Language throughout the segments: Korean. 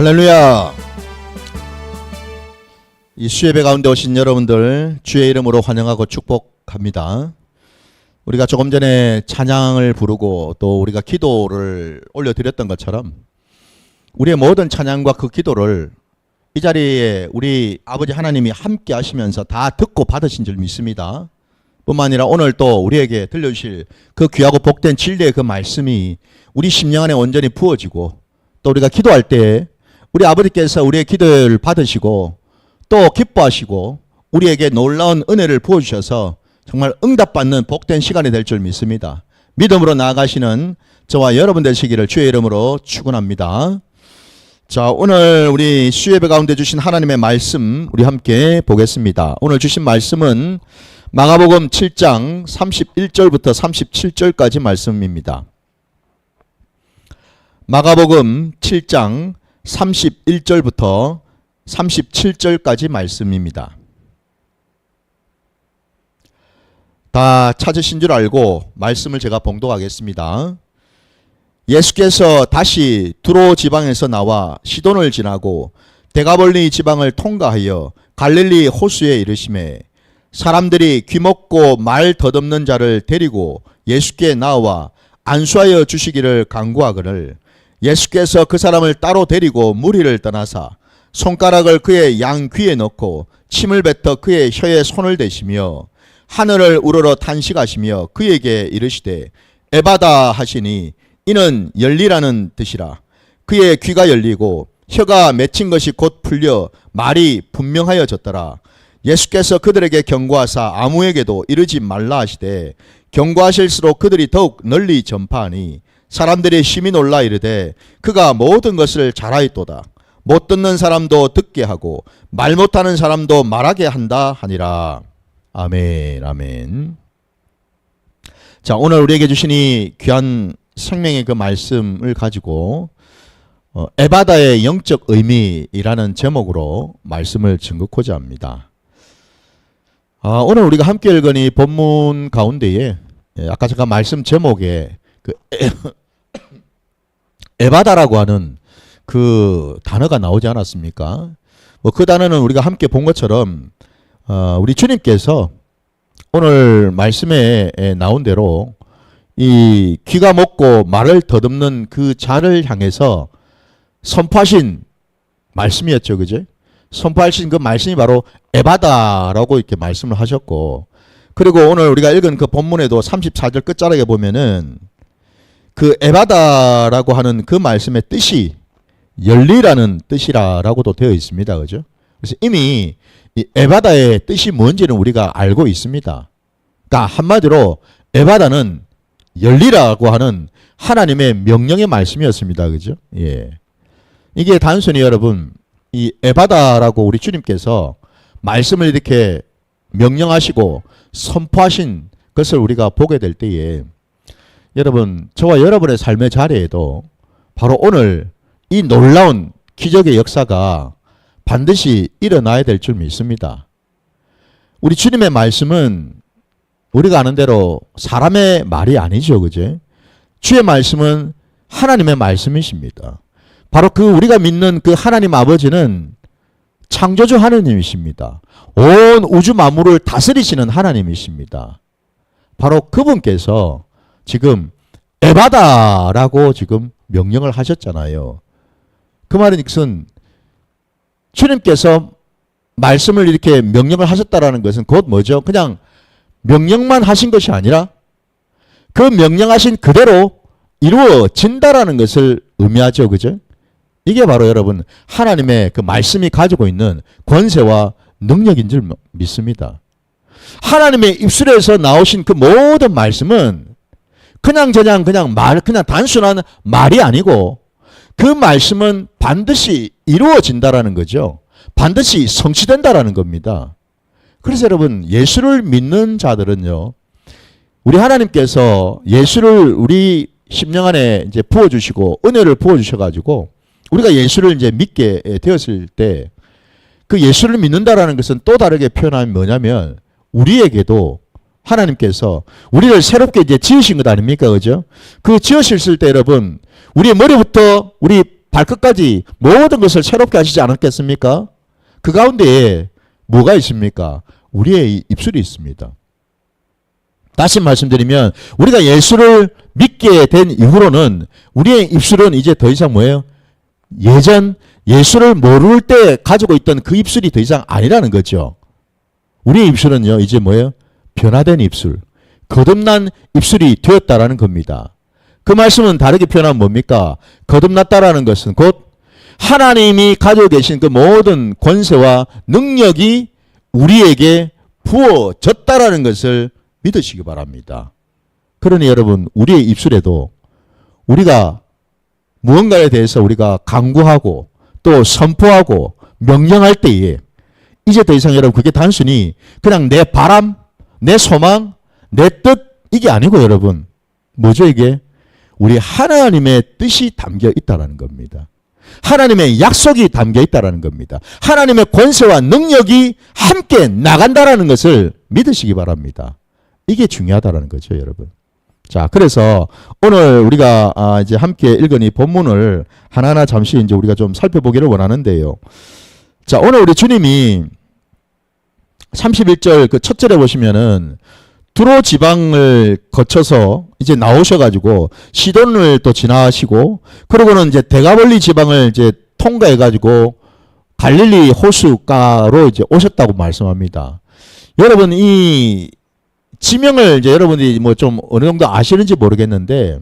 할렐루야. 이 수예배 가운데 오신 여러분들 주의 이름으로 환영하고 축복합니다. 우리가 조금 전에 찬양을 부르고 또 우리가 기도를 올려드렸던 것처럼 우리의 모든 찬양과 그 기도를 이 자리에 우리 아버지 하나님이 함께 하시면서 다 듣고 받으신 줄 믿습니다. 뿐만 아니라 오늘 또 우리에게 들려주실 그 귀하고 복된 진리의 그 말씀이 우리 심령 안에 온전히 부어지고 또 우리가 기도할 때 우리 아버지께서 우리의 기도를 받으시고 또 기뻐하시고 우리에게 놀라운 은혜를 부어주셔서 정말 응답받는 복된 시간이 될 줄 믿습니다. 믿음으로 나아가시는 저와 여러분 되시기를 주의 이름으로 축원합니다. 자, 오늘 우리 수예배 가운데 주신 하나님의 말씀 우리 함께 보겠습니다. 오늘 주신 말씀은 마가복음 7장 31절부터 37절까지 말씀입니다. 마가복음 7장 31절부터 37절까지 말씀입니다. 다 찾으신 줄 알고 말씀을 제가 봉독하겠습니다. 예수께서 다시 두로 지방에서 나와 시돈을 지나고 데가볼리 지방을 통과하여 갈릴리 호수에 이르시매 사람들이 귀먹고 말 덧없는 자를 데리고 예수께 나와 안수하여 주시기를 간구하거늘 예수께서 그 사람을 따로 데리고 무리를 떠나사 손가락을 그의 양 귀에 넣고 침을 뱉어 그의 혀에 손을 대시며 하늘을 우러러 탄식하시며 그에게 이르시되 에바다 하시니 이는 열리라는 뜻이라. 그의 귀가 열리고 혀가 맺힌 것이 곧 풀려 말이 분명하여졌더라. 예수께서 그들에게 경고하사 아무에게도 이르지 말라 하시되 경고하실수록 그들이 더욱 널리 전파하니 사람들이 심히 놀라 이르되 그가 모든 것을 잘하였도다. 못 듣는 사람도 듣게 하고 말 못하는 사람도 말하게 한다 하니라. 아멘, 아멘. 자, 오늘 우리에게 주신 이 귀한 생명의 그 말씀을 가지고 에바다의 영적 의미라는 제목으로 말씀을 증거하고자 합니다. 오늘 우리가 함께 읽은 이 본문 가운데에 아까 제가 말씀 제목에 그 에바다라고 하는 그 단어가 나오지 않았습니까? 그 단어는 우리가 함께 본 것처럼 우리 주님께서 오늘 말씀에 나온 대로 이 귀가 먹고 말을 더듬는 그 자를 향해서 선포하신 말씀이었죠, 그죠? 선포하신 그 말씀이 바로 에바다라고 이렇게 말씀을 하셨고, 그리고 오늘 우리가 읽은 그 본문에도 34절 끝자락에 보면은 그 에바다라고 하는 그 말씀의 뜻이 열리라는 뜻이라고도 되어 있습니다, 그죠? 그래서 이미 이 에바다의 뜻이 뭔지는 우리가 알고 있습니다. 그러니까 한마디로 에바다는 열리라고 하는 하나님의 명령의 말씀이었습니다, 그죠? 예. 이게 단순히 여러분 이 에바다라고 우리 주님께서 말씀을 이렇게 명령하시고 선포하신 것을 우리가 보게 될 때에 여러분 저와 여러분의 삶의 자리에도 바로 오늘 이 놀라운 기적의 역사가 반드시 일어나야 될 줄 믿습니다. 우리 주님의 말씀은 우리가 아는 대로 사람의 말이 아니죠, 그죠? 주의 말씀은 하나님의 말씀이십니다. 바로 그 우리가 믿는 그 하나님 아버지는 창조주 하나님이십니다. 온 우주 만물을 다스리시는 하나님이십니다. 바로 그분께서 지금 에바다라고 지금 명령을 하셨잖아요. 그 말은 이것은 주님께서 말씀을 이렇게 명령을 하셨다라는 것은 곧 뭐죠? 그냥 명령만 하신 것이 아니라 그 명령하신 그대로 이루어진다라는 것을 의미하죠, 그죠? 이게 바로 여러분 하나님의 그 말씀이 가지고 있는 권세와 능력인 줄 믿습니다. 하나님의 입술에서 나오신 그 모든 말씀은 그냥 단순한 말이 아니고 그 말씀은 반드시 이루어진다라는 거죠. 반드시 성취된다라는 겁니다. 그래서 여러분 예수를 믿는 자들은요, 우리 하나님께서 예수를 우리 심령 안에 이제 부어주시고 은혜를 부어주셔가지고 우리가 예수를 이제 믿게 되었을 때 그 예수를 믿는다라는 것은 또 다르게 표현하면 뭐냐면 우리에게도 하나님께서 우리를 새롭게 이제 지으신 것 아닙니까? 그죠? 그 지으셨을 때 여러분 우리의 머리부터 우리 발끝까지 모든 것을 새롭게 하시지 않았겠습니까? 그 가운데에 뭐가 있습니까? 우리의 입술이 있습니다. 다시 말씀드리면 우리가 예수를 믿게 된 이후로는 우리의 입술은 이제 더 이상 뭐예요? 예전 예수를 모를 때 가지고 있던 그 입술이 더 이상 아니라는 거죠. 우리의 입술은요 이제 뭐예요? 변화된 입술, 거듭난 입술이 되었다라는 겁니다. 그 말씀은 다르게 표현하면 뭡니까? 거듭났다라는 것은 곧 하나님이 가지고 계신 그 모든 권세와 능력이 우리에게 부어졌다라는 것을 믿으시기 바랍니다. 그러니 여러분 우리의 입술에도 우리가 무언가에 대해서 우리가 강구하고 또 선포하고 명령할 때에 이제 더 이상 여러분 그게 단순히 그냥 내 바람, 내 소망, 내 뜻 이게 아니고 여러분 뭐죠 이게? 우리 하나님의 뜻이 담겨 있다는 겁니다. 하나님의 약속이 담겨 있다는 겁니다. 하나님의 권세와 능력이 함께 나간다는 것을 믿으시기 바랍니다. 이게 중요하다는 거죠 여러분. 자, 그래서 오늘 우리가 이제 함께 읽은 이 본문을 하나하나 잠시 이제 우리가 좀 살펴보기를 원하는데요. 자, 오늘 우리 주님이 31절 그 첫 절에 보시면은 두로 지방을 거쳐서 이제 나오셔가지고 시돈을 또 지나시고 그러고는 이제 대가벌리 지방을 이제 통과해가지고 갈릴리 호수가로 이제 오셨다고 말씀합니다. 여러분 이 지명을 이제 여러분들이 뭐 좀 어느 정도 아시는지 모르겠는데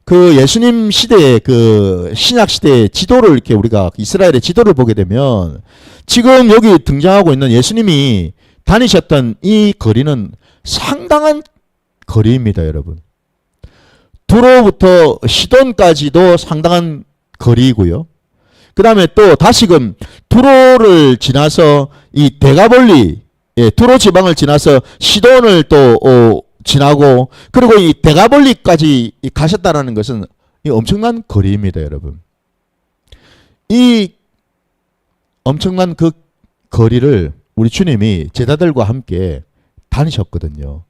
그 예수님 시대의 그 신약 시대의 지도를 이렇게 우리가 이스라엘의 지도를 보게 되면 지금 여기 등장하고 있는 예수님이 다니셨던 이 거리는 상당한 거리입니다, 여러분. 두로부터 시돈까지도 상당한 거리이고요. 그 다음에 또 다시금 두로를 지나서 이 대가벌리, 두로 지방을 지나서 시돈을 또 지나고 그리고 이 대가벌리까지 가셨다는 것은 엄청난 거리입니다, 여러분. 이 엄청난 그 거리를 우리 주님이 제자들과 함께 다니셨거든요.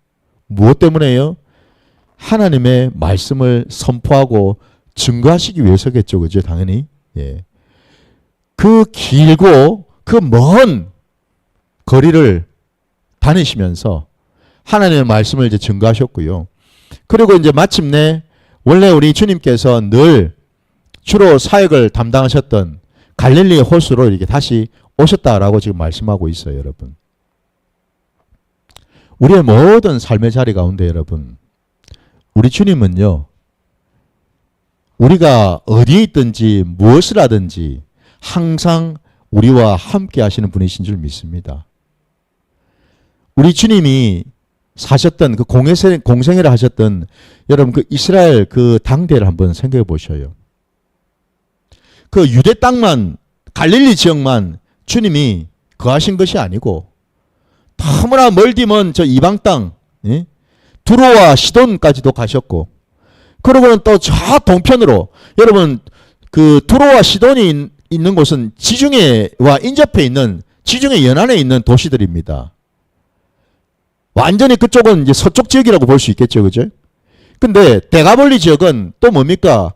무엇 때문에요? 하나님의 말씀을 선포하고 증거하시기 위해서겠죠. 그죠? 당연히. 예. 그 길고 그 먼 거리를 다니시면서 하나님의 말씀을 이제 증거하셨고요. 그리고 이제 마침내 원래 우리 주님께서 늘 주로 사역을 담당하셨던 갈릴리 호수로 이렇게 다시 오셨다라고 지금 말씀하고 있어요, 여러분. 우리의 모든 삶의 자리 가운데 여러분, 우리 주님은요, 우리가 어디에 있든지 무엇을 하든지 항상 우리와 함께 하시는 분이신 줄 믿습니다. 우리 주님이 사셨던 그 공생애를 하셨던 여러분 그 이스라엘 그 당대를 한번 생각해 보셔요. 그 유대 땅만 갈릴리 지역만 주님이 거하신 것이 아니고 너무나 멀디 먼 저 이방 땅 두로와 시돈까지도 가셨고 그러고는 또 저 동편으로 여러분 그 두로와 시돈이 있는 곳은 지중해와 인접해 있는 지중해 연안에 있는 도시들입니다. 완전히 그쪽은 이제 서쪽 지역이라고 볼 수 있겠죠. 그죠? 근데 대가벌리 지역은 또 뭡니까?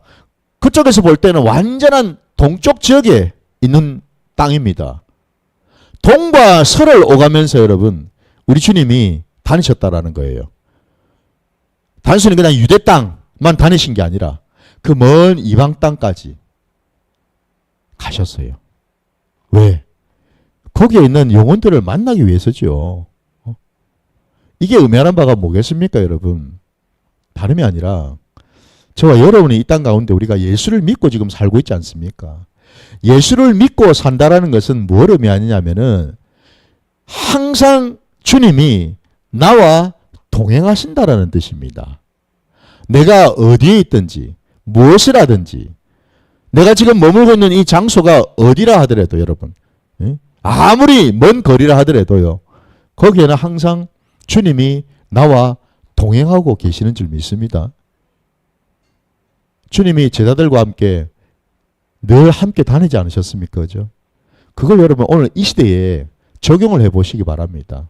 그쪽에서 볼 때는 완전한 동쪽 지역에 있는 땅입니다. 동과 서를 오가면서 여러분 우리 주님이 다니셨다라는 거예요. 단순히 그냥 유대 땅만 다니신 게 아니라 그 먼 이방 땅까지 가셨어요. 왜? 거기에 있는 영혼들을 만나기 위해서죠. 이게 의미하는 바가 뭐겠습니까, 여러분? 다름이 아니라 저와 여러분이 이 땅 가운데 우리가 예수를 믿고 지금 살고 있지 않습니까? 예수를 믿고 산다라는 것은 뭘 의미하느냐면은 항상 주님이 나와 동행하신다라는 뜻입니다. 내가 어디에 있든지 무엇을 하든지 내가 지금 머물고 있는 이 장소가 어디라 하더라도 여러분 아무리 먼 거리라 하더라도요 거기에는 항상 주님이 나와 동행하고 계시는 줄 믿습니다. 주님이 제자들과 함께 늘 함께 다니지 않으셨습니까? 그죠? 그걸 여러분 오늘 이 시대에 적용을 해보시기 바랍니다.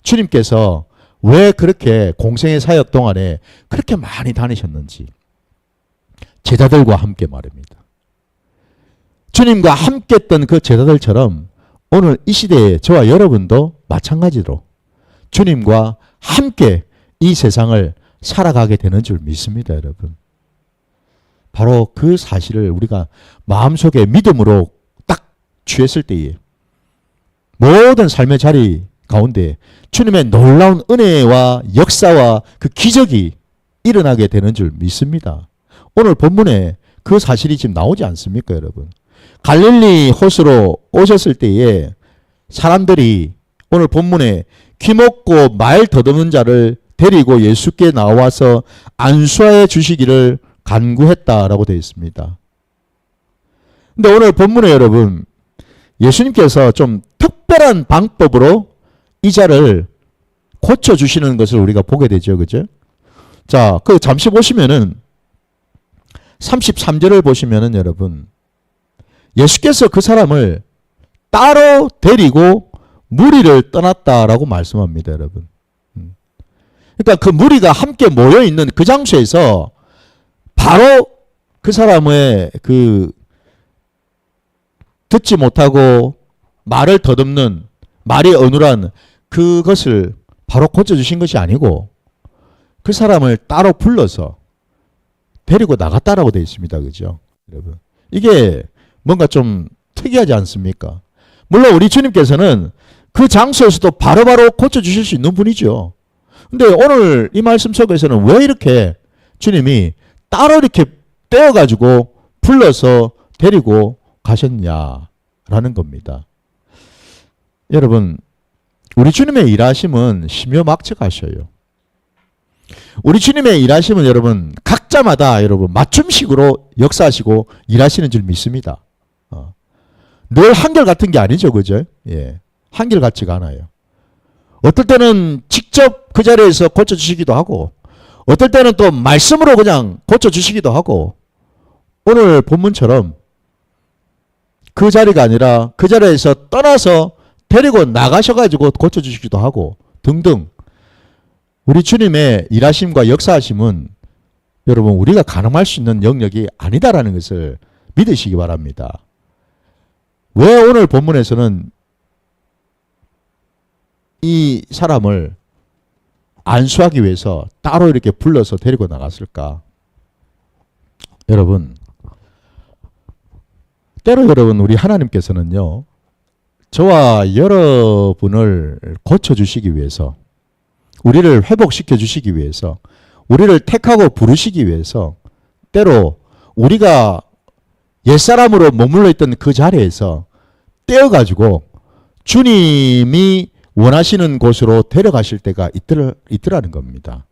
주님께서 왜 그렇게 공생의 사역 동안에 그렇게 많이 다니셨는지 제자들과 함께 말입니다. 주님과 함께 했던 그 제자들처럼 오늘 이 시대에 저와 여러분도 마찬가지로 주님과 함께 이 세상을 살아가게 되는 줄 믿습니다, 여러분. 바로 그 사실을 우리가 마음속에 믿음으로 딱 취했을 때에 모든 삶의 자리 가운데 주님의 놀라운 은혜와 역사와 그 기적이 일어나게 되는 줄 믿습니다. 오늘 본문에 그 사실이 지금 나오지 않습니까, 여러분? 갈릴리 호수로 오셨을 때에 사람들이 오늘 본문에 귀먹고 말 더듬는 자를 데리고 예수께 나와서 안수하여 주시기를 간구했다라고 되어 있습니다. 근데 오늘 본문에 여러분, 예수님께서 좀 특별한 방법으로 이 자를 고쳐주시는 것을 우리가 보게 되죠. 그죠? 자, 그 잠시 보시면은 33절을 보시면은 여러분, 예수께서 그 사람을 따로 데리고 무리를 떠났다라고 말씀합니다, 여러분. 그러니까 그 무리가 함께 모여 있는 그 장소에서 바로 그 사람의 그 듣지 못하고 말을 더듬는 말이 어눌한 그것을 바로 고쳐주신 것이 아니고 그 사람을 따로 불러서 데리고 나갔다라고 되어 있습니다. 그죠? 여러분. 이게 뭔가 좀 특이하지 않습니까? 물론 우리 주님께서는 그 장소에서도 바로바로 고쳐주실 수 있는 분이죠. 근데 오늘 이 말씀 속에서는 왜 이렇게 주님이 따로 이렇게 떼어가지고 불러서 데리고 가셨냐라는 겁니다. 여러분, 우리 주님의 일하심은 심요막측하셔요. 우리 주님의 일하심은 여러분 각자마다 여러분 맞춤식으로 역사하시고 일하시는 줄 믿습니다. 늘 한결같은 게 아니죠, 그죠? 예, 한결같지가 않아요. 어떨 때는 직접 그 자리에서 고쳐주시기도 하고 어떨 때는 또 말씀으로 그냥 고쳐주시기도 하고 오늘 본문처럼 그 자리가 아니라 그 자리에서 떠나서 데리고 나가셔가지고 고쳐주시기도 하고 등등 우리 주님의 일하심과 역사하심은 여러분 우리가 가늠할 수 있는 영역이 아니다라는 것을 믿으시기 바랍니다. 왜 오늘 본문에서는 이 사람을 안수하기 위해서 따로 이렇게 불러서 데리고 나갔을까? 여러분, 때로 여러분 우리 하나님께서는요, 저와 여러분을 고쳐주시기 위해서, 우리를 회복시켜 주시기 위해서, 우리를 택하고 부르시기 위해서 때로 우리가 옛사람으로 머물러 있던 그 자리에서 떼어가지고 주님이 원하시는 곳으로 데려가실 때가 있더라는 겁니다.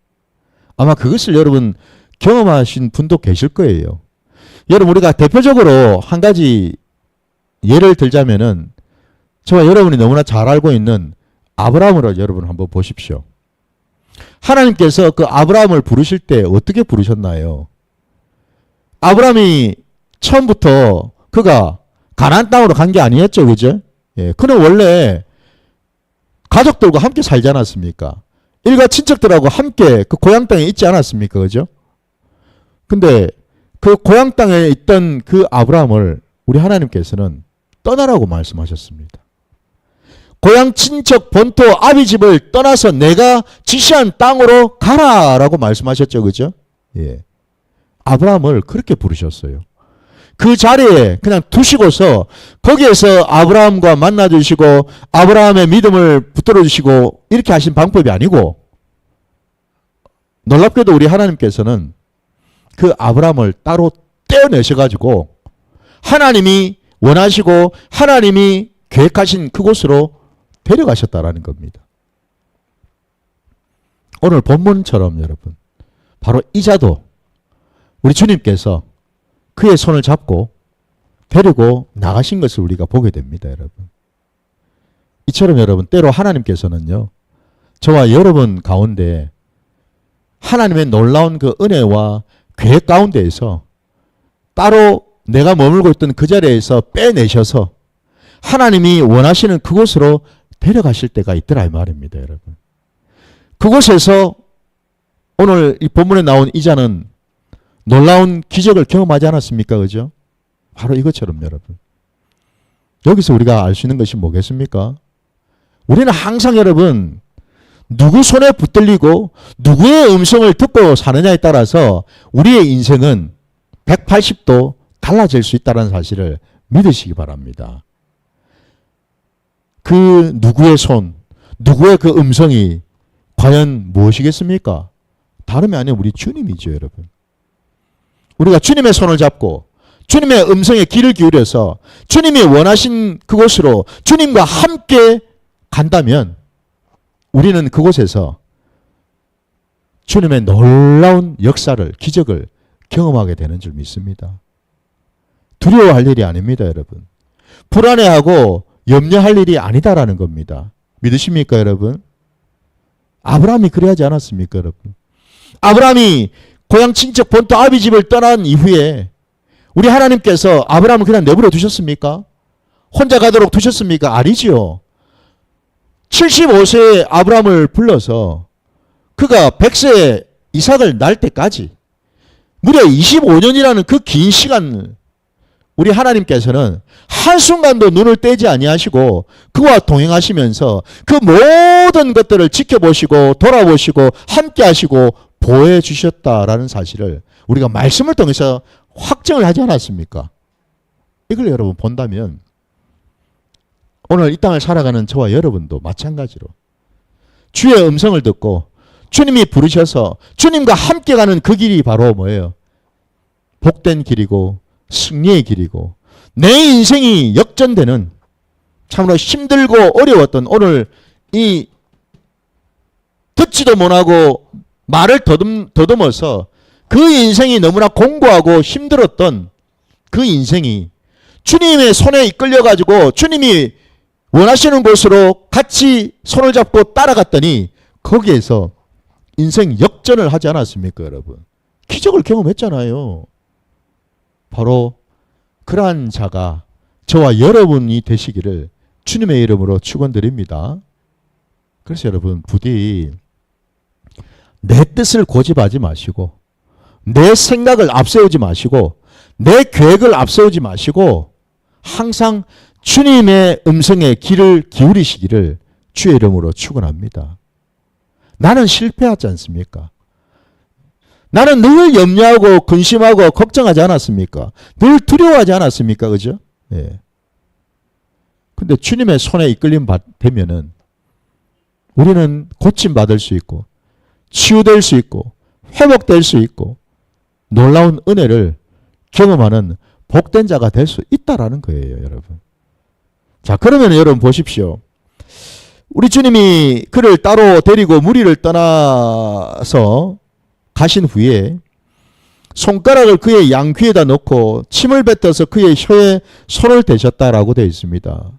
아마 그것을 여러분 경험하신 분도 계실 거예요. 여러분 우리가 대표적으로 한 가지 예를 들자면은 저와 여러분이 너무나 잘 알고 있는 아브라함을 여러분 한번 보십시오. 하나님께서 그 아브라함을 부르실 때 어떻게 부르셨나요? 아브라함이 처음부터 그가 가나안 땅으로 간 게 아니었죠, 그죠? 예, 그는 원래 가족들과 함께 살지 않았습니까? 일가 친척들하고 함께 그 고향 땅에 있지 않았습니까, 그죠? 근데 그 고향 땅에 있던 그 아브라함을 우리 하나님께서는 떠나라고 말씀하셨습니다. 고향 친척 본토 아비 집을 떠나서 내가 지시한 땅으로 가라라고 말씀하셨죠, 그죠? 예, 아브라함을 그렇게 부르셨어요. 그 자리에 그냥 두시고서 거기에서 아브라함과 만나주시고 아브라함의 믿음을 붙들어주시고 이렇게 하신 방법이 아니고 놀랍게도 우리 하나님께서는 그 아브라함을 따로 떼어내셔가지고 하나님이 원하시고 하나님이 계획하신 그곳으로 데려가셨다라는 겁니다. 오늘 본문처럼 여러분 바로 이 자도 우리 주님께서 그의 손을 잡고 데리고 나가신 것을 우리가 보게 됩니다, 여러분. 이처럼 여러분 때로 하나님께서는요 저와 여러분 가운데 하나님의 놀라운 그 은혜와 계획 가운데에서 따로 내가 머물고 있던 그 자리에서 빼내셔서 하나님이 원하시는 그곳으로 데려가실 때가 있더라 이 말입니다, 여러분. 그곳에서 오늘 이 본문에 나온 이 자는 놀라운 기적을 경험하지 않았습니까? 그죠? 바로 이것처럼 여러분. 여기서 우리가 알 수 있는 것이 뭐겠습니까? 우리는 항상 여러분 누구 손에 붙들리고 누구의 음성을 듣고 사느냐에 따라서 우리의 인생은 180도 달라질 수 있다는 사실을 믿으시기 바랍니다. 그 누구의 손, 누구의 그 음성이 과연 무엇이겠습니까? 다름이 아니라 우리 주님이죠, 여러분. 우리가 주님의 손을 잡고 주님의 음성에 귀를 기울여서 주님이 원하신 그곳으로 주님과 함께 간다면 우리는 그곳에서 주님의 놀라운 역사를, 기적을 경험하게 되는 줄 믿습니다. 두려워할 일이 아닙니다, 여러분. 불안해하고 염려할 일이 아니다라는 겁니다. 믿으십니까, 여러분? 아브라함이 그래야지 않았습니까, 여러분? 아브라함이 고향 친척 본토 아비 집을 떠난 이후에 우리 하나님께서 아브라함을 그냥 내버려 두셨습니까? 혼자 가도록 두셨습니까? 아니지요. 75세의 아브라함을 불러서 그가 100세 이삭을 낳을 때까지 무려 25년이라는 그 긴 시간을 우리 하나님께서는 한순간도 눈을 떼지 아니하시고 그와 동행하시면서 그 모든 것들을 지켜보시고 돌아보시고 함께 하시고 보호해 주셨다라는 사실을 우리가 말씀을 통해서 확정을 하지 않았습니까? 이걸 여러분 본다면 오늘 이 땅을 살아가는 저와 여러분도 마찬가지로 주의 음성을 듣고 주님이 부르셔서 주님과 함께 가는 그 길이 바로 뭐예요? 복된 길이고 승리의 길이고 내 인생이 역전되는 참으로 힘들고 어려웠던 오늘 이 듣지도 못하고 말을 더듬어서 그 인생이 너무나 공고하고 힘들었던 그 인생이 주님의 손에 이끌려가지고 주님이 원하시는 곳으로 같이 손을 잡고 따라갔더니 거기에서 인생 역전을 하지 않았습니까, 여러분? 기적을 경험했잖아요. 바로 그러한 자가 저와 여러분이 되시기를 주님의 이름으로 축원드립니다. 그래서 여러분 부디 내 뜻을 고집하지 마시고 내 생각을 앞세우지 마시고 내 계획을 앞세우지 마시고 항상 주님의 음성에 귀를 기울이시기를 주의 이름으로 축원합니다. 나는 실패하지 않습니까? 나는 늘 염려하고 근심하고 걱정하지 않았습니까? 늘 두려워하지 않았습니까? 그죠? 예. 근데 주님의 손에 이끌림 되면은 우리는 고침받을 수 있고 치유될 수 있고 회복될 수 있고 놀라운 은혜를 경험하는 복된 자가 될 수 있다라는 거예요, 여러분. 자, 그러면 여러분 보십시오. 우리 주님이 그를 따로 데리고 무리를 떠나서 가신 후에 손가락을 그의 양귀에다 넣고 침을 뱉어서 그의 혀에 손을 대셨다라고 되어 있습니다.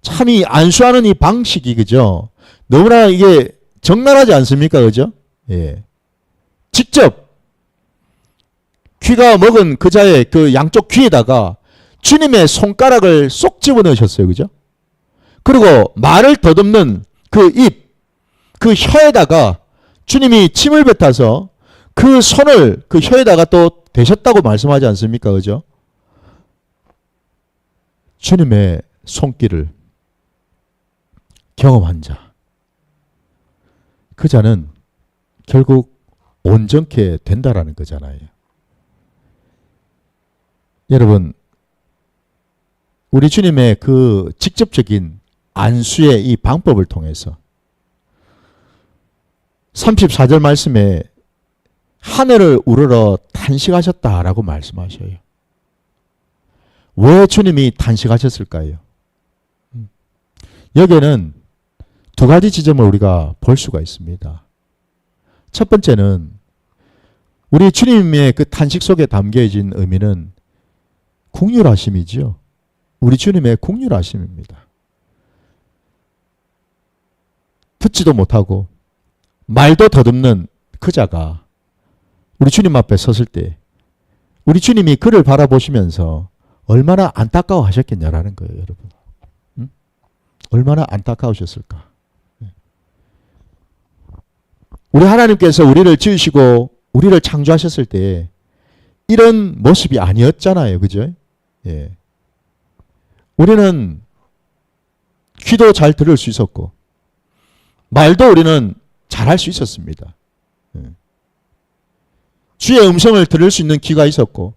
참 이 안수하는 이 방식이 그죠? 너무나 이게 적나라하지 않습니까? 그죠? 예. 직접 귀가 먹은 그 자의 그 양쪽 귀에다가 주님의 손가락을 쏙 집어넣으셨어요. 그죠? 그리고 말을 더듬는 그 입, 그 혀에다가 주님이 침을 뱉어서 그 손을 그 혀에다가 또 대셨다고 말씀하지 않습니까? 그죠? 주님의 손길을 경험한 자. 그 자는 결국 온전케 된다라는 거잖아요. 여러분, 우리 주님의 그 직접적인 안수의 이 방법을 통해서 34절 말씀에 하늘을 우러러 탄식하셨다라고 말씀하셔요. 왜 주님이 탄식하셨을까요? 여기에는 두 가지 지점을 우리가 볼 수가 있습니다. 첫 번째는 우리 주님의 그 탄식 속에 담겨진 의미는 긍휼하심이지요. 우리 주님의 긍휼하심입니다. 듣지도 못하고 말도 더듬는 그 자가 우리 주님 앞에 섰을 때 우리 주님이 그를 바라보시면서 얼마나 안타까워하셨겠냐라는 거예요, 여러분. 응? 얼마나 안타까우셨을까. 우리 하나님께서 우리를 지으시고 우리를 창조하셨을 때 이런 모습이 아니었잖아요. 그죠? 예. 우리는 귀도 잘 들을 수 있었고 말도 우리는 잘할 수 있었습니다. 주의 음성을 들을 수 있는 귀가 있었고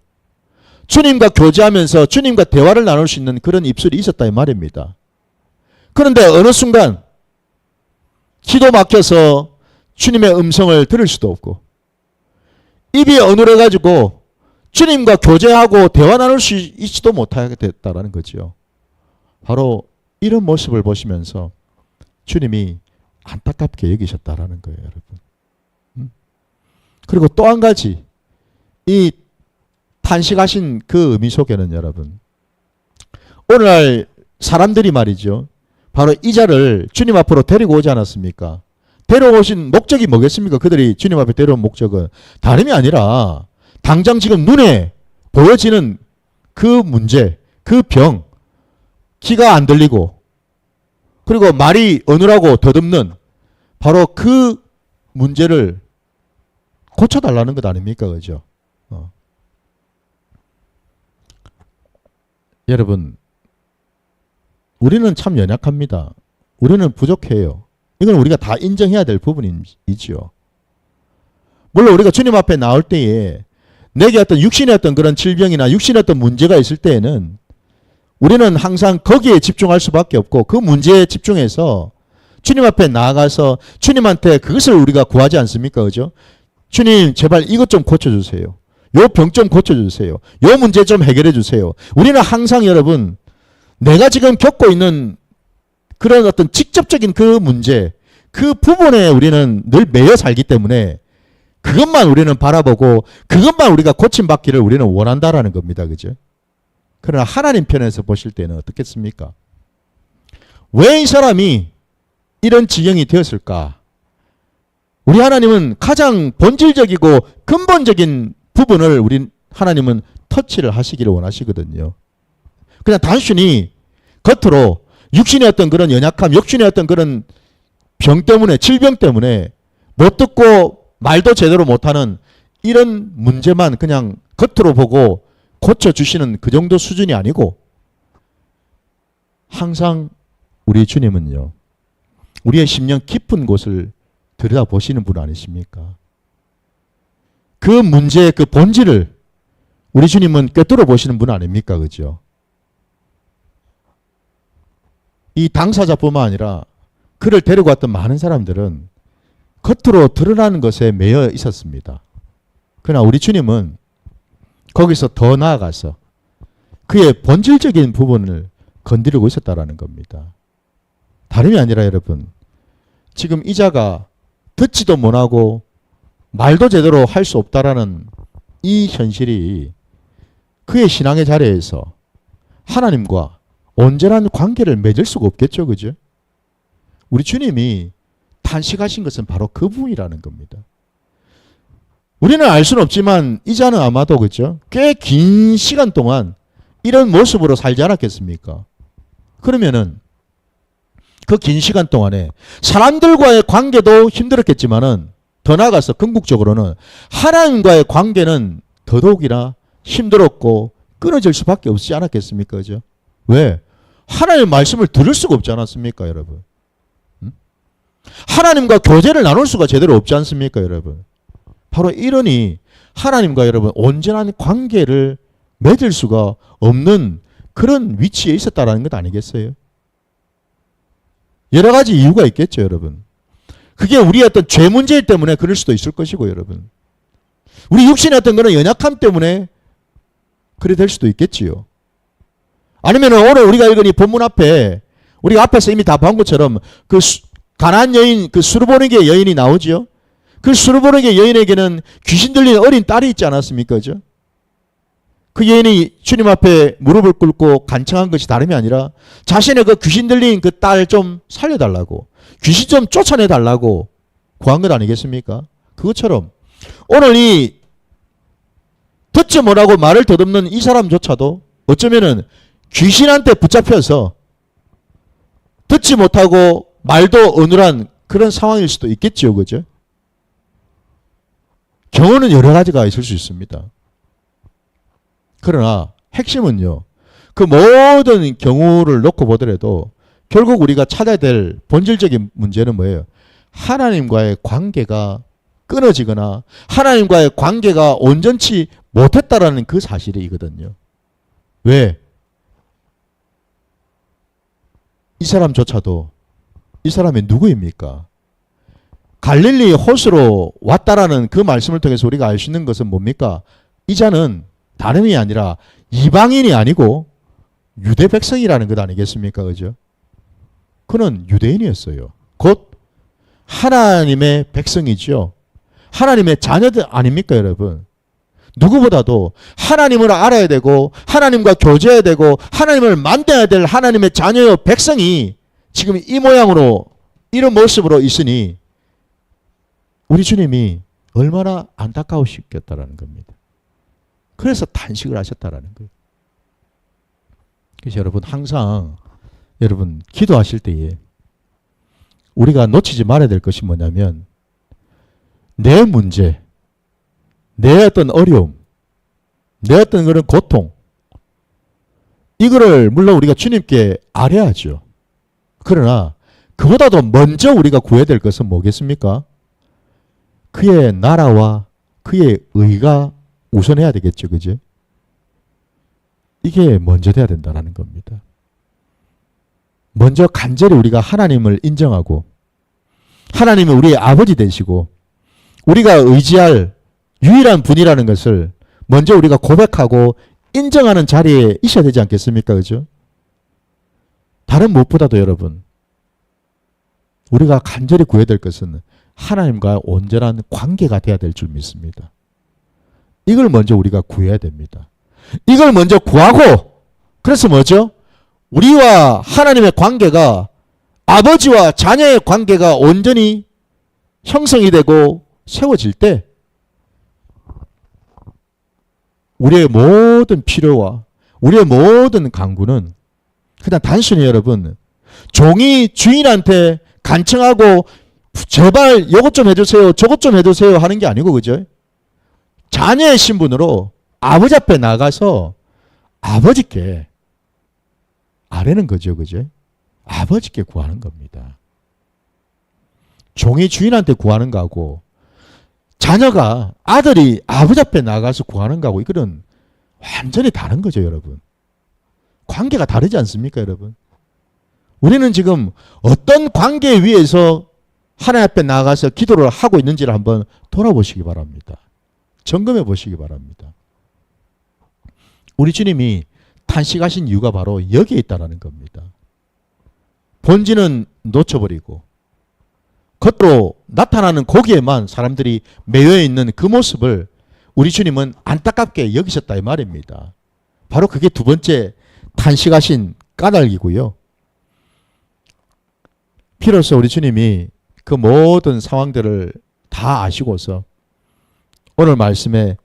주님과 교제하면서 주님과 대화를 나눌 수 있는 그런 입술이 있었다 이 말입니다. 그런데 어느 순간 기도 막혀서 주님의 음성을 들을 수도 없고 입이 어눌해가지고 주님과 교제하고 대화 나눌 수 있지도 못하게 됐다라는 거죠. 바로 이런 모습을 보시면서 주님이 안타깝게 여기셨다라는 거예요, 여러분. 그리고 또 한 가지, 이 탄식하신 그 의미 속에는 여러분, 오늘날 사람들이 말이죠, 바로 이자를 주님 앞으로 데리고 오지 않았습니까? 데려오신 목적이 뭐겠습니까? 그들이 주님 앞에 데려온 목적은 다름이 아니라 당장 지금 눈에 보여지는 그 문제, 그 병, 귀가 안 들리고 그리고 말이 어눌하고 더듬는 바로 그 문제를 고쳐달라는 것 아닙니까? 그죠? 여러분, 우리는 참 연약합니다. 우리는 부족해요. 이건 우리가 다 인정해야 될 부분이지요. 물론 우리가 주님 앞에 나올 때에 내게 어떤 육신의 어떤 그런 질병이나 육신의 어떤 문제가 있을 때에는 우리는 항상 거기에 집중할 수밖에 없고 그 문제에 집중해서 주님 앞에 나아가서 주님한테 그것을 우리가 구하지 않습니까? 그죠? 주님 제발 이것 좀 고쳐주세요. 요 병 좀 고쳐주세요. 요 문제 좀 해결해 주세요. 우리는 항상 여러분 내가 지금 겪고 있는 그런 어떤 직접적인 그 문제, 그 부분에 우리는 늘 매여 살기 때문에 그것만 우리는 바라보고 그것만 우리가 고침받기를 우리는 원한다라는 겁니다. 그죠? 그러나 하나님 편에서 보실 때는 어떻겠습니까? 왜 이 사람이 이런 지경이 되었을까? 우리 하나님은 가장 본질적이고 근본적인 부분을 우리 하나님은 터치를 하시기를 원하시거든요. 그냥 단순히 겉으로 육신의 어떤 그런 연약함, 육신의 어떤 그런 병 때문에, 질병 때문에 못 듣고 말도 제대로 못하는 이런 문제만 그냥 겉으로 보고 고쳐주시는 그 정도 수준이 아니고 항상 우리 주님은요, 우리의 심령 깊은 곳을 들여다보시는 분 아니십니까? 그 문제의 그 본질을 우리 주님은 꿰뚫어 보시는 분 아닙니까? 그죠? 이 당사자뿐만 아니라 그를 데리고 왔던 많은 사람들은 겉으로 드러나는 것에 매여 있었습니다. 그러나 우리 주님은 거기서 더 나아가서 그의 본질적인 부분을 건드리고 있었다라는 겁니다. 다름이 아니라 여러분, 지금 이자가 듣지도 못하고 말도 제대로 할 수 없다라는 이 현실이 그의 신앙의 자리에서 하나님과 온전한 관계를 맺을 수가 없겠죠. 그죠? 우리 주님이 탄식하신 것은 바로 그 부분이라는 겁니다. 우리는 알 수는 없지만 이자는 아마도 그죠? 꽤 긴 시간 동안 이런 모습으로 살지 않았겠습니까? 그러면은 그 긴 시간 동안에 사람들과의 관계도 힘들었겠지만은 더 나아가서 궁극적으로는 하나님과의 관계는 더더욱이나 힘들었고 끊어질 수밖에 없지 않았겠습니까? 그죠? 왜? 하나님의 말씀을 들을 수가 없지 않았습니까, 여러분? 하나님과 교제를 나눌 수가 제대로 없지 않습니까, 여러분? 바로 이러니 하나님과 여러분 온전한 관계를 맺을 수가 없는 그런 위치에 있었다라는 것 아니겠어요? 여러 가지 이유가 있겠죠, 여러분. 그게 우리의 어떤 죄 문제 때문에 그럴 수도 있을 것이고, 여러분. 우리 육신의 어떤 그런 연약함 때문에 그래 될 수도 있겠지요. 아니면 오늘 우리가 읽은 이 본문 앞에 우리가 앞에서 이미 다 본 것처럼 그 가나안 여인, 그 수르보니게 여인이 나오죠. 그 수르보니게 여인에게는 귀신 들린 어린 딸이 있지 않았습니까? 그죠? 그 여인이 주님 앞에 무릎을 꿇고 간청한 것이 다름이 아니라 자신의 그 귀신 들린 그 딸 좀 살려달라고, 귀신 좀 쫓아내달라고 구한 것 아니겠습니까? 그것처럼 오늘 이 듣지 못하고 말을 더듬는 이 사람조차도 어쩌면은 귀신한테 붙잡혀서 듣지 못하고 말도 어눌한 그런 상황일 수도 있겠죠. 그죠? 경우는 여러 가지가 있을 수 있습니다. 그러나 핵심은요, 그 모든 경우를 놓고 보더라도 결국 우리가 찾아야 될 본질적인 문제는 뭐예요? 하나님과의 관계가 끊어지거나 하나님과의 관계가 온전치 못했다라는 그 사실이거든요. 왜? 이 사람조차도 이 사람이 누구입니까? 갈릴리 호수로 왔다라는 그 말씀을 통해서 우리가 알 수 있는 것은 뭡니까? 이 자는 다름이 아니라 이방인이 아니고 유대 백성이라는 것 아니겠습니까? 그죠? 그는 유대인이었어요. 곧 하나님의 백성이죠. 하나님의 자녀들 아닙니까, 여러분? 누구보다도 하나님을 알아야 되고 하나님과 교제해야 되고 하나님을 만나야 될 하나님의 자녀의 백성이 지금 이 모양으로 이런 모습으로 있으니 우리 주님이 얼마나 안타까우시겠다라는 겁니다. 그래서 탄식을 하셨다라는 거예요. 그래서 여러분 항상 여러분 기도하실 때에 우리가 놓치지 말아야 될 것이 뭐냐면 내 문제, 내 어떤 어려움, 내 어떤 그런 고통 이거를 물론 우리가 주님께 아뢰야죠. 그러나 그보다도 먼저 우리가 구해야 될 것은 뭐겠습니까? 그의 나라와 그의 의가 우선해야 되겠죠. 그죠? 이게 먼저 돼야 된다는 겁니다. 먼저 간절히 우리가 하나님을 인정하고 하나님은 우리의 아버지 되시고 우리가 의지할 유일한 분이라는 것을 먼저 우리가 고백하고 인정하는 자리에 있어야 되지 않겠습니까? 그죠? 다른 무엇보다도 여러분 우리가 간절히 구해야 될 것은 하나님과 온전한 관계가 돼야 될 줄 믿습니다. 이걸 먼저 우리가 구해야 됩니다. 이걸 먼저 구하고 그래서 뭐죠? 우리와 하나님의 관계가 아버지와 자녀의 관계가 온전히 형성이 되고 세워질 때 우리의 모든 필요와 우리의 모든 간구는 그냥 단순히 여러분 종이 주인한테 간청하고 제발 요것 좀 해주세요 저것 좀 해주세요 하는 게 아니고 그죠? 자녀의 신분으로 아버지 앞에 나가서 아버지께 아뢰는 거죠. 그죠? 아버지께 구하는 겁니다. 종이 주인한테 구하는 거하고 자녀가 아들이 아버지 앞에 나가서 구하는 거하고 이거는 완전히 다른 거죠. 여러분. 관계가 다르지 않습니까? 여러분. 우리는 지금 어떤 관계 위에서 하나님 앞에 나가서 기도를 하고 있는지를 한번 돌아보시기 바랍니다. 점검해 보시기 바랍니다. 우리 주님이 탄식하신 이유가 바로 여기에 있다는 겁니다. 본질은 놓쳐버리고 겉으로 나타나는 고기에만 사람들이 매여 있는 그 모습을 우리 주님은 안타깝게 여기셨다 이 말입니다. 바로 그게 두 번째 탄식하신 까닭이고요. 비로소 우리 주님이 그 모든 상황들을 다 아시고서 오늘 말씀에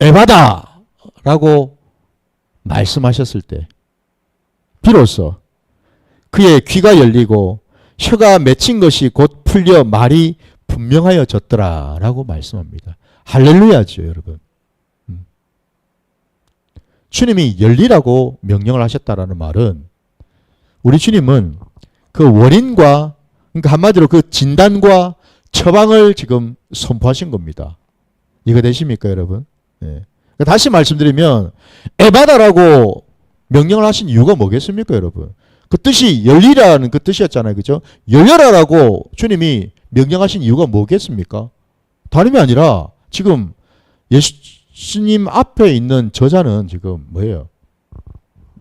에바다 라고 말씀하셨을 때 비로소 그의 귀가 열리고 혀가 맺힌 것이 곧 풀려 말이 분명하여졌더라 라고 말씀합니다. 할렐루야죠 여러분. 주님이 열리라고 명령을 하셨다라는 말은 우리 주님은 그 원인과 그러니까 한마디로 그 진단과 처방을 지금 선포하신 겁니다. 이거 되십니까 여러분? 네. 다시 말씀드리면 에바다라고 명령을 하신 이유가 뭐겠습니까 여러분? 그 뜻이 열리라는 그 뜻이었잖아요. 그죠? 열려라라고 주님이 명령하신 이유가 뭐겠습니까? 다름이 아니라 지금 예수님 앞에 있는 저자는 지금 뭐예요?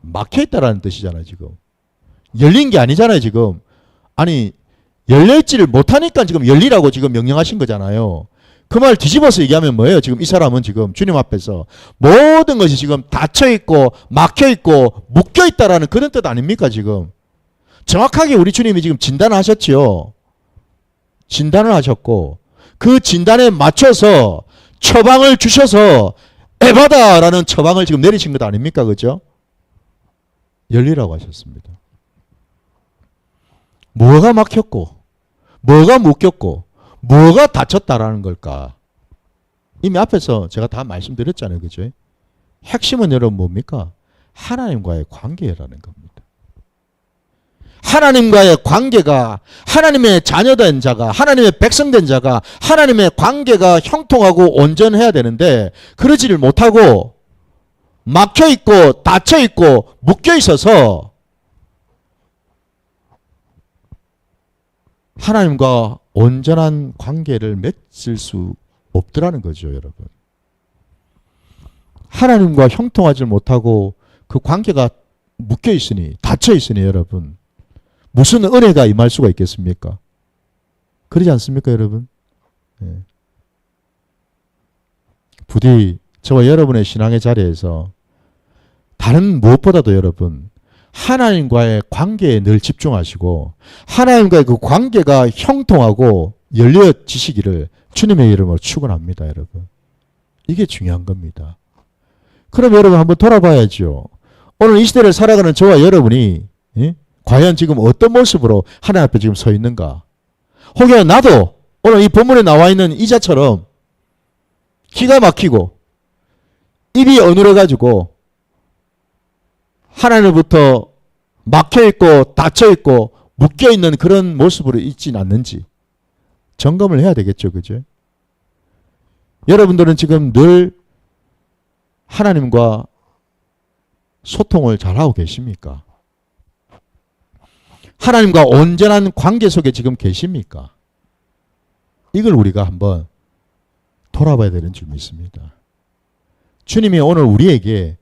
막혀있다라는 뜻이잖아요. 지금 열린 게 아니잖아요. 지금 아니 열려있지를 못하니까 지금 열리라고 지금 명령하신 거잖아요. 그 말 뒤집어서 얘기하면 뭐예요? 지금 이 사람은 지금 주님 앞에서 모든 것이 지금 닫혀있고 막혀있고 묶여있다라는 그런 뜻 아닙니까? 지금 정확하게 우리 주님이 지금 진단을 하셨지요. 진단을 하셨고 그 진단에 맞춰서 처방을 주셔서 에바다라는 처방을 지금 내리신 것 아닙니까? 그죠? 열리라고 하셨습니다. 뭐가 막혔고 뭐가 묶였고 뭐가 닫혔다라는 걸까? 이미 앞에서 제가 다 말씀드렸잖아요. 그죠? 핵심은 여러분 뭡니까? 하나님과의 관계라는 겁니다. 하나님과의 관계가, 하나님의 자녀된 자가, 하나님의 백성된 자가 하나님의 관계가 형통하고 온전해야 되는데 그러지를 못하고 막혀있고 닫혀있고 묶여있어서 하나님과 온전한 관계를 맺을 수 없더라는 거죠, 여러분. 하나님과 형통하지 못하고 그 관계가 묶여있으니, 닫혀있으니 여러분, 무슨 은혜가 임할 수가 있겠습니까? 그러지 않습니까, 여러분? 네. 부디 저와 여러분의 신앙의 자리에서 다른 무엇보다도 여러분, 하나님과의 관계에 늘 집중하시고 하나님과의 그 관계가 형통하고 열려지시기를 주님의 이름으로 축원합니다, 여러분. 이게 중요한 겁니다. 그럼 여러분 한번 돌아봐야죠. 오늘 이 시대를 살아가는 저와 여러분이 과연 지금 어떤 모습으로 하나님 앞에 지금 서 있는가? 혹여 나도 오늘 이 본문에 나와 있는 이자처럼 기가 막히고 입이 어눌해가지고 하나님으로부터 막혀있고 닫혀있고 묶여있는 그런 모습으로 있진 않는지 점검을 해야 되겠죠. 그죠? 여러분들은 지금 늘 하나님과 소통을 잘하고 계십니까? 하나님과 온전한 관계 속에 지금 계십니까? 이걸 우리가 한번 돌아봐야 되는 줄 믿습니다. 주님이 오늘 우리에게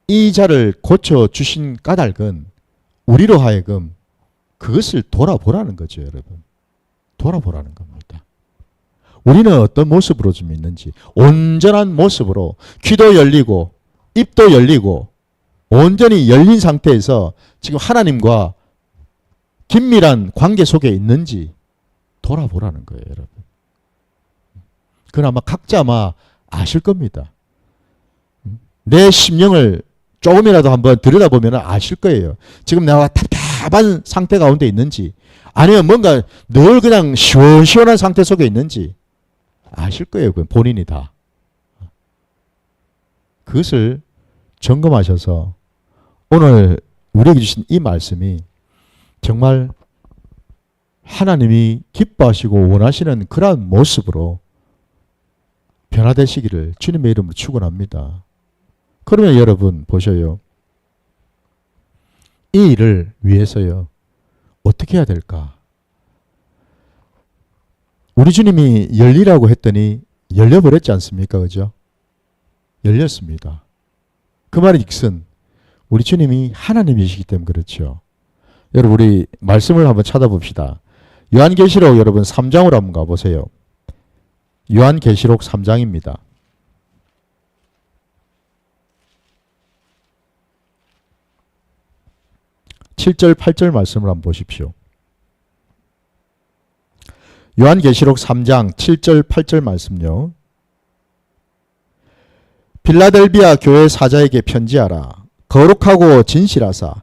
이 자를 고쳐주신 까닭은 우리로 하여금 그것을 돌아보라는 거죠, 여러분. 돌아보라는 겁니다. 우리는 어떤 모습으로 좀 있는지, 온전한 모습으로 귀도 열리고 입도 열리고 온전히 열린 상태에서 지금 하나님과 긴밀한 관계 속에 있는지 돌아보라는 거예요, 여러분. 그건 아마 각자 아마 아실 겁니다. 내 심령을 조금이라도 한번 들여다보면 아실 거예요. 지금 내가 답답한 상태 가운데 있는지 아니면 뭔가 늘 그냥 시원시원한 상태 속에 있는지 아실 거예요. 그건 본인이 다. 그것을 점검하셔서 오늘 우리에게 주신 이 말씀이 정말 하나님이 기뻐하시고 원하시는 그러한 모습으로 변화되시기를 주님의 이름으로 축원합니다. 그러면 여러분 보셔요. 이 일을 위해서요. 어떻게 해야 될까? 우리 주님이 열리라고 했더니 열려버렸지 않습니까? 그죠? 열렸습니다. 그 말이 즉슨 우리 주님이 하나님이시기 때문에 그렇죠. 여러분 우리 말씀을 한번 찾아봅시다. 요한계시록 여러분 3장으로 한번 가보세요. 요한계시록 3장입니다. 7절 8절 말씀을 한번 보십시오. 요한계시록 3장 7절 8절 말씀요. 빌라델비아 교회 사자에게 편지하라. 거룩하고 진실하사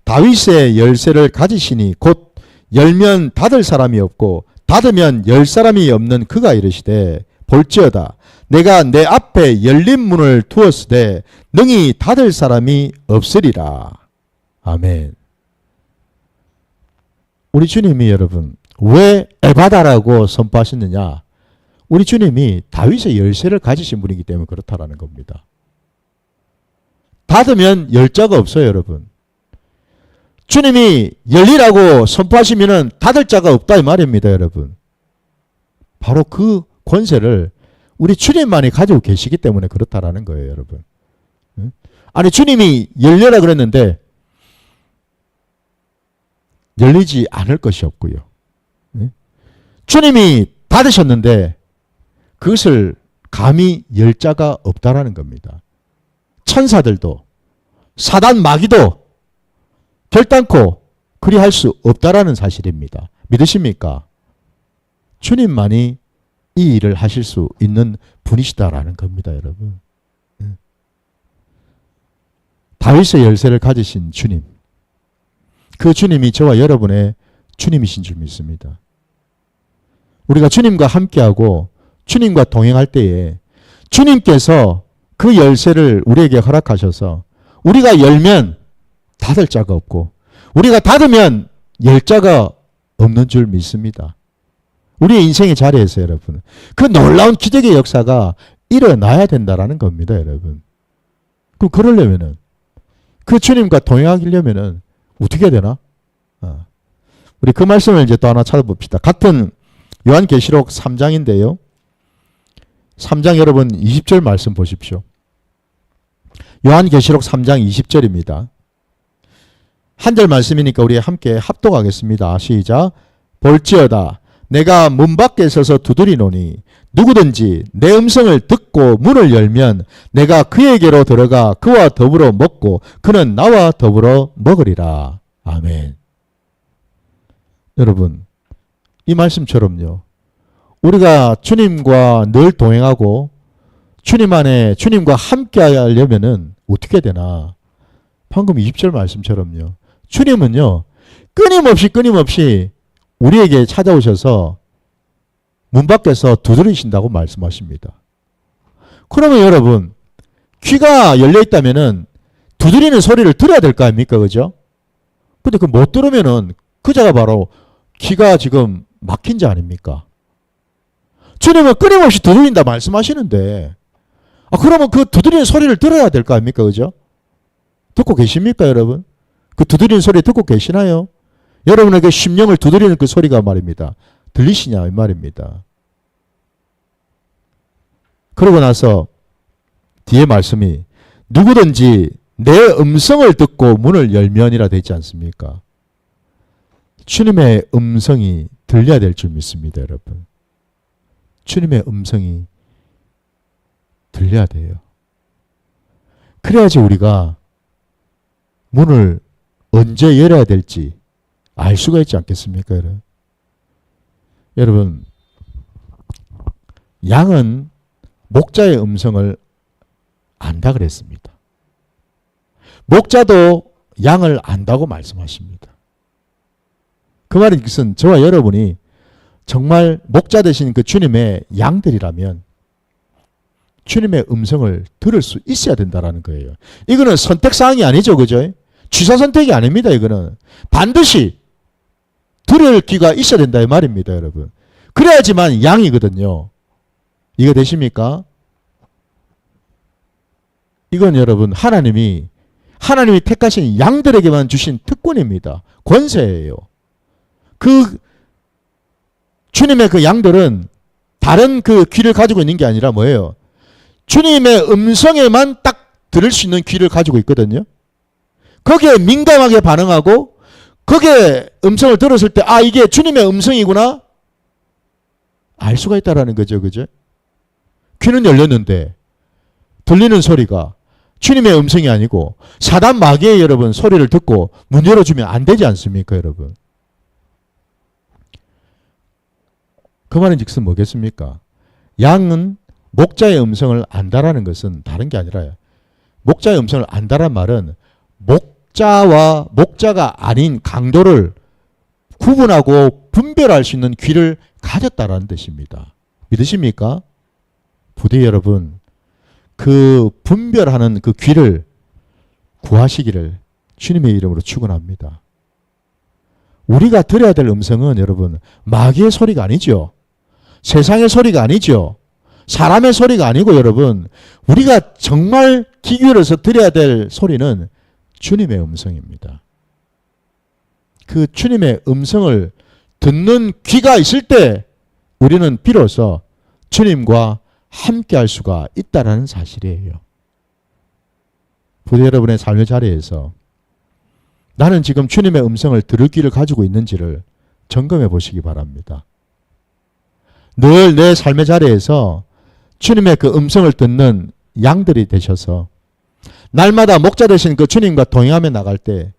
다윗의 열쇠를 가지시니 곧 열면 닫을 사람이 없고 닫으면 열 사람이 없는 그가 이르시되 볼지어다 내가 내 앞에 열린 문을 두었으되 능히 닫을 사람이 없으리라. 아멘. 우리 주님이 여러분 왜 에바다라고 선포하셨느냐? 우리 주님이 다윗의 열쇠를 가지신 분이기 때문에 그렇다라는 겁니다. 닫으면 열 자가 없어요, 여러분. 주님이 열리라고 선포하시면은 닫을 자가 없다 이 말입니다, 여러분. 바로 그 권세를 우리 주님만이 가지고 계시기 때문에 그렇다라는 거예요, 여러분. 아니 주님이 열려라 그랬는데 열리지 않을 것이 없고요. 주님이 닫으셨는데 그것을 감히 열 자가 없다라는 겁니다. 천사들도 사단 마귀도 결단코 그리할 수 없다라는 사실입니다. 믿으십니까? 주님만이 이 일을 하실 수 있는 분이시다라는 겁니다, 여러분. 다윗의 열쇠를 가지신 주님, 그 주님이 저와 여러분의 주님이신 줄 믿습니다. 우리가 주님과 함께하고 주님과 동행할 때에 주님께서 그 열쇠를 우리에게 허락하셔서 우리가 열면 닫을 자가 없고 우리가 닫으면 열 자가 없는 줄 믿습니다. 우리의 인생의 자리에서 여러분 그 놀라운 기적의 역사가 일어나야 된다라는 겁니다. 여러분. 그럼 그러려면은 그 주님과 동행하려면은 어떻게 해야 되나? 우리 그 말씀을 이제 또 하나 찾아봅시다. 같은 요한계시록 3장인데요. 3장 여러분 20절 말씀 보십시오. 요한계시록 3장 20절입니다. 한 절 말씀이니까 우리 함께 합독하겠습니다. 시작. 볼지어다 내가 문 밖에 서서 두드리노니 누구든지 내 음성을 듣고 문을 열면 내가 그에게로 들어가 그와 더불어 먹고 그는 나와 더불어 먹으리라. 아멘. 여러분 이 말씀처럼요. 우리가 주님과 늘 동행하고 주님 안에 주님과 함께 하려면은 어떻게 되나? 방금 20절 말씀처럼요. 주님은요. 끊임없이 우리에게 찾아오셔서 문 밖에서 두드리신다고 말씀하십니다. 그러면 여러분 귀가 열려 있다면은 두드리는 소리를 들어야 될 거 아닙니까? 그죠? 근데 그 못 들으면은 그 자가 바로 귀가 지금 막힌 자 아닙니까? 주님은 끊임없이 두드린다 말씀하시는데 그러면 그 두드리는 소리를 들어야 될 거 아닙니까? 그죠? 듣고 계십니까 여러분? 그 두드리는 소리 듣고 계시나요? 여러분에게 심령을 두드리는 그 소리가 말입니다. 들리시냐 이 말입니다. 그러고 나서 뒤에 말씀이 누구든지 내 음성을 듣고 문을 열면이라 되지 않습니까? 주님의 음성이 들려야 될 줄 믿습니다. 여러분. 주님의 음성이 들려야 돼요. 그래야지 우리가 문을 언제 열어야 될지 알 수가 있지 않겠습니까? 여러분. 여러분 양은 목자의 음성을 안다 그랬습니다. 목자도 양을 안다고 말씀하십니다. 그 말인 것은 저와 여러분이 정말 목자 되신 그 주님의 양들이라면 주님의 음성을 들을 수 있어야 된다는 거예요. 이거는 선택사항이 아니죠. 그죠? 취사선택이 아닙니다. 이거는 반드시 들을 귀가 있어야 된다 이 말입니다. 여러분. 그래야지만 양이거든요. 이거 되십니까? 이건 여러분 하나님이 택하신 양들에게만 주신 특권입니다. 권세예요. 그 주님의 그 양들은 다른 그 귀를 가지고 있는 게 아니라 뭐예요? 주님의 음성에만 딱 들을 수 있는 귀를 가지고 있거든요. 거기에 민감하게 반응하고 거기에 음성을 들었을 때 이게 주님의 음성이구나 알 수가 있다라는 거죠. 그죠? 귀는 열렸는데 들리는 소리가 주님의 음성이 아니고 사단 마귀의 여러분 소리를 듣고 문 열어주면 안 되지 않습니까? 여러분. 그 말은 즉슨 뭐겠습니까? 양은 목자의 음성을 안다라는 것은 다른 게 아니라 목자의 음성을 안다란 말은 목자와 목자가 아닌 강도를 구분하고 분별할 수 있는 귀를 가졌다라는 뜻입니다. 믿으십니까? 부디 여러분 그 분별하는 그 귀를 구하시기를 주님의 이름으로 축원합니다. 우리가 들어야 될 음성은 여러분 마귀의 소리가 아니죠. 세상의 소리가 아니죠. 사람의 소리가 아니고 여러분 우리가 정말 귀 기울여서 들어야 될 소리는 주님의 음성입니다. 그 주님의 음성을 듣는 귀가 있을 때 우리는 비로소 주님과 함께 할 수가 있다는 사실이에요. 부디 여러분의 삶의 자리에서 나는 지금 주님의 음성을 들을 귀를 가지고 있는지를 점검해 보시기 바랍니다. 늘 내 삶의 자리에서 주님의 그 음성을 듣는 양들이 되셔서 날마다 목자 되신 그 주님과 동행하며 나갈 때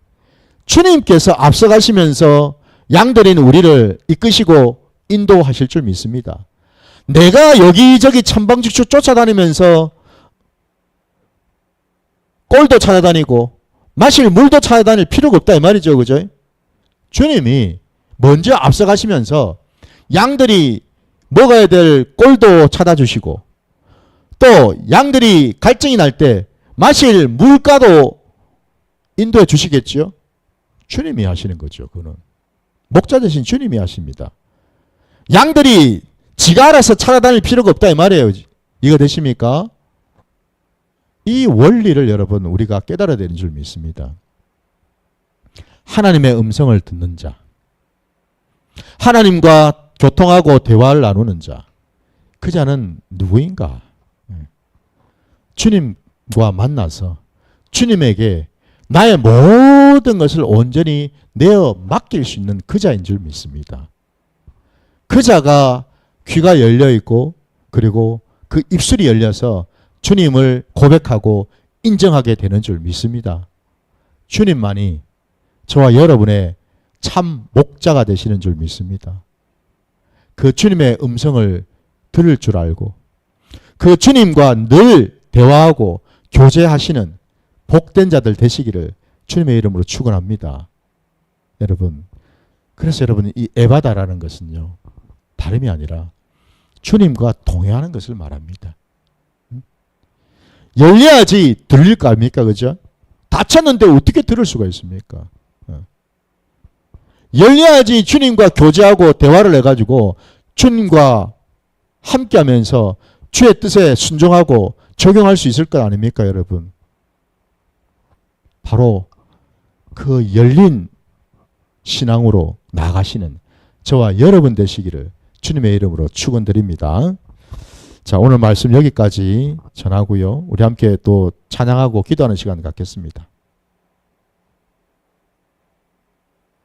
주님께서 앞서가시면서 양들인 우리를 이끄시고 인도하실 줄 믿습니다. 내가 여기저기 천방지축 쫓아다니면서 꼴도 찾아다니고 마실 물도 찾아다닐 필요가 없다 이 말이죠. 그죠? 주님이 먼저 앞서가시면서 양들이 먹어야 될 꼴도 찾아주시고 또 양들이 갈증이 날 때 마실 물가도 인도해 주시겠죠? 주님이 하시는 거죠. 그는 목자 대신 주님이 하십니다. 양들이 지가 알아서 찾아다닐 필요가 없다 이 말이에요. 이거 되십니까? 이 원리를 여러분 우리가 깨달아야 되는 줄 믿습니다. 하나님의 음성을 듣는 자, 하나님과 교통하고 대화를 나누는 자, 그 자는 누구인가? 주님과 만나서 주님에게 나의 모든 것을 온전히 내어 맡길 수 있는 그 자인 줄 믿습니다. 그 자가 귀가 열려 있고 그리고 그 입술이 열려서 주님을 고백하고 인정하게 되는 줄 믿습니다. 주님만이 저와 여러분의 참 목자가 되시는 줄 믿습니다. 그 주님의 음성을 들을 줄 알고 그 주님과 늘 대화하고 교제하시는 복된 자들 되시기를 주님의 이름으로 축원합니다. 여러분, 그래서 여러분 이 에바다라는 것은요 다름이 아니라 주님과 동행하는 것을 말합니다. 열려야지 들릴 거 아닙니까? 그죠? 닫혔는데 어떻게 들을 수가 있습니까? 열려야지 주님과 교제하고 대화를 해가지고 주님과 함께하면서 주의 뜻에 순종하고 적용할 수 있을 것 아닙니까, 여러분? 바로 그 열린 신앙으로 나가시는 저와 여러분 되시기를 주님의 이름으로 축원드립니다. 자, 오늘 말씀 여기까지 전하고요. 우리 함께 또 찬양하고 기도하는 시간 갖겠습니다.